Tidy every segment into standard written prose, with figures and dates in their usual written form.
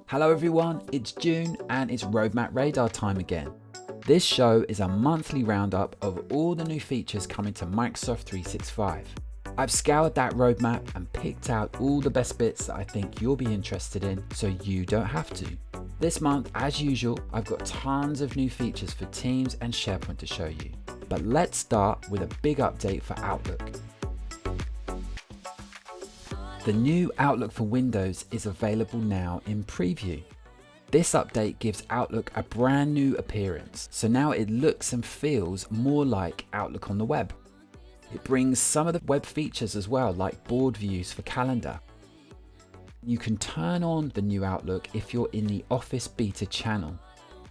Hello everyone, it's June and it's Roadmap Radar time again. This show is a monthly roundup of all the new features coming to Microsoft 365. I've scoured that roadmap and picked out all the best bits that I think you'll be interested in so you don't have to. This month, as usual, I've got tons of new features for Teams and SharePoint to show you. But let's start with a big update for Outlook. The new Outlook for Windows is available now in preview. This update gives Outlook a brand new appearance, so now it looks and feels more like Outlook on the web. It brings some of the web features as well, like board views for calendar. You can turn on the new Outlook if you're in the Office beta channel.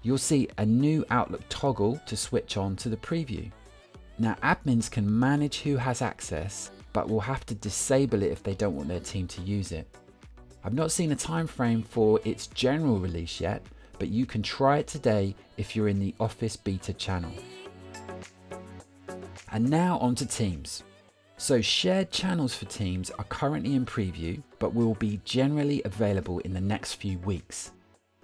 You'll see a new Outlook toggle to switch on to the preview. Now admins can manage who has access, but will have to disable it if they don't want their team to use it. I've not seen a time frame for its general release yet, but you can try it today if you're in the Office beta channel. And now on to Teams. So shared channels for Teams are currently in preview, but will be generally available in the next few weeks.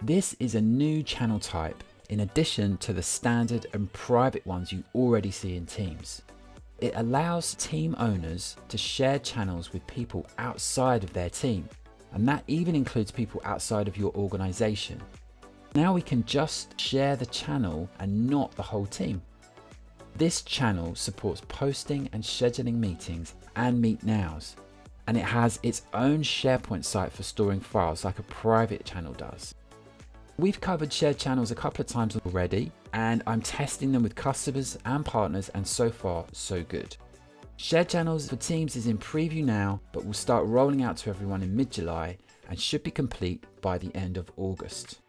This is a new channel type in addition to the standard and private ones you already see in Teams. It allows team owners to share channels with people outside of their team, and that even includes people outside of your organization. Now we can just share the channel and not the whole team. This channel supports posting and scheduling meetings and meet nows, and it has its own SharePoint site for storing files like a private channel does. We've covered shared channels a couple of times already, and I'm testing them with customers and partners, and so far so good. Shared channels for Teams is in preview now, but will start rolling out to everyone in mid-July and should be complete by the end of August.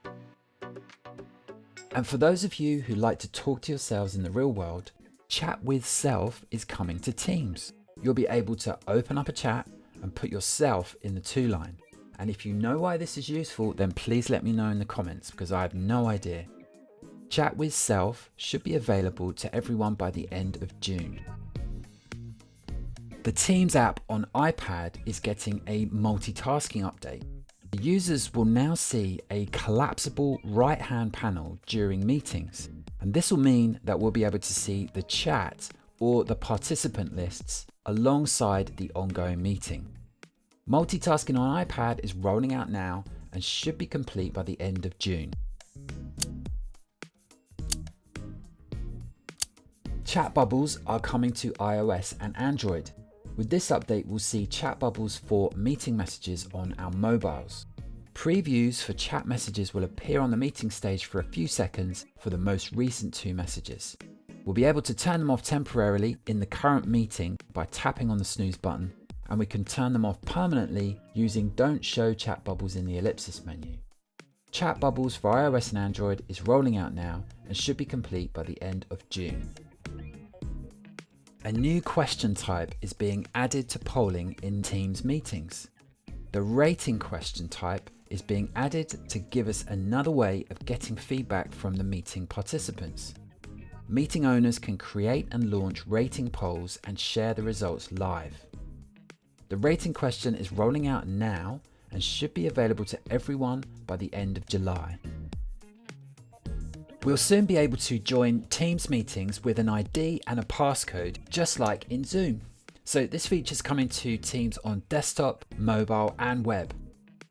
And for those of you who like to talk to yourselves in the real world, Chat with Self is coming to Teams. You'll be able to open up a chat and put yourself in the to line. And if you know why this is useful, then please let me know in the comments because I have no idea. Chat with Self should be available to everyone by the end of June. The Teams app on iPad is getting a multitasking update. The users will now see a collapsible right-hand panel during meetings. And this will mean that we'll be able to see the chat or the participant lists alongside the ongoing meeting. Multitasking on iPad is rolling out now and should be complete by the end of June. Chat bubbles are coming to iOS and Android. With this update, we'll see chat bubbles for meeting messages on our mobiles. Previews for chat messages will appear on the meeting stage for a few seconds for the most recent 2 messages. We'll be able to turn them off temporarily in the current meeting by tapping on the snooze button, and we can turn them off permanently using Don't Show Chat Bubbles in the ellipsis menu. Chat bubbles for iOS and Android is rolling out now and should be complete by the end of June. A new question type is being added to polling in Teams meetings. The rating question type is being added to give us another way of getting feedback from the meeting participants. Meeting owners can create and launch rating polls and share the results live. The rating question is rolling out now and should be available to everyone by the end of July. We'll soon be able to join Teams meetings with an ID and a passcode, just like in Zoom. So this feature is coming to Teams on desktop, mobile and web.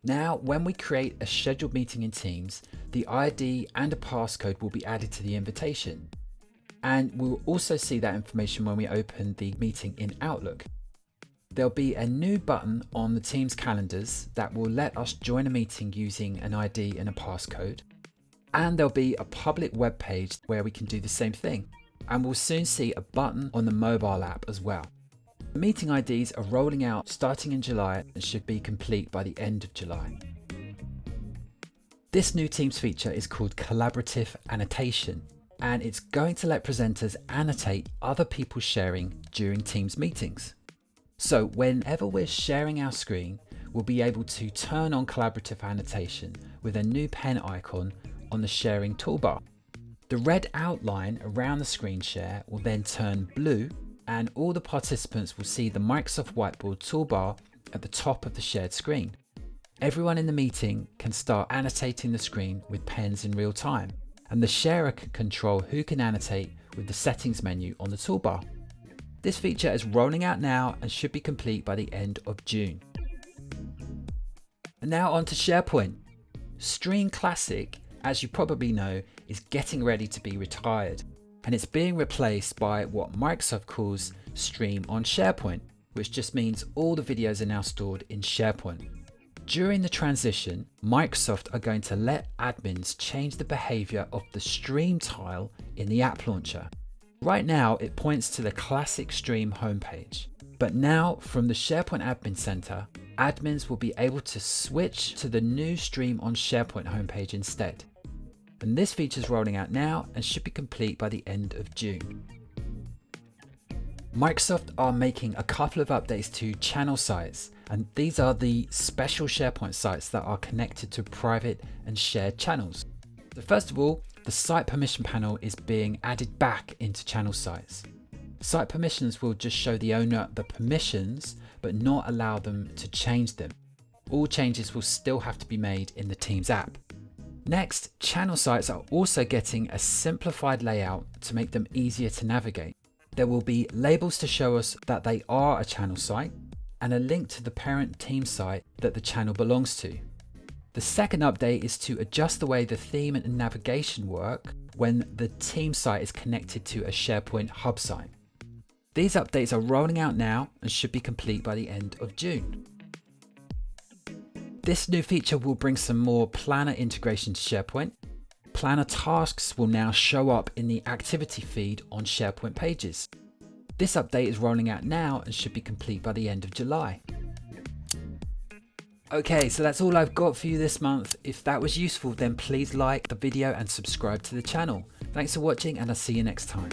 Now, when we create a scheduled meeting in Teams, the ID and a passcode will be added to the invitation. And we'll also see that information when we open the meeting in Outlook. There'll be a new button on the Teams calendars that will let us join a meeting using an ID and a passcode. And there'll be a public web page where we can do the same thing. And we'll soon see a button on the mobile app as well. The meeting IDs are rolling out starting in July and should be complete by the end of July. This new Teams feature is called Collaborative Annotation, and it's going to let presenters annotate other people sharing during Teams meetings. So whenever we're sharing our screen, we'll be able to turn on collaborative annotation with a new pen icon on the sharing toolbar. The red outline around the screen share will then turn blue, and all the participants will see the Microsoft Whiteboard toolbar at the top of the shared screen. Everyone in the meeting can start annotating the screen with pens in real time, and the sharer can control who can annotate with the settings menu on the toolbar. This feature is rolling out now and should be complete by the end of June. And now on to SharePoint. Stream Classic, as you probably know, is getting ready to be retired, and it's being replaced by what Microsoft calls Stream on SharePoint, which just means all the videos are now stored in SharePoint. During the transition, Microsoft are going to let admins change the behavior of the Stream tile in the app launcher. Right now, it points to the classic Stream homepage. But now, from the SharePoint Admin Center, admins will be able to switch to the new Stream on SharePoint homepage instead. And this feature is rolling out now and should be complete by the end of June. Microsoft are making a couple of updates to channel sites, and these are the special SharePoint sites that are connected to private and shared channels. So first of all, the site permission panel is being added back into channel sites. Site permissions will just show the owner the permissions, but not allow them to change them. All changes will still have to be made in the Teams app. Next, channel sites are also getting a simplified layout to make them easier to navigate. There will be labels to show us that they are a channel site, and a link to the parent team site that the channel belongs to. The second update is to adjust the way the theme and navigation work when the team site is connected to a SharePoint hub site. These updates are rolling out now and should be complete by the end of June. This new feature will bring some more Planner integration to SharePoint. Planner tasks will now show up in the activity feed on SharePoint pages. This update is rolling out now and should be complete by the end of July. Okay, so that's all I've got for you this month. If that was useful, then please like the video and subscribe to the channel. Thanks for watching, and I'll see you next time.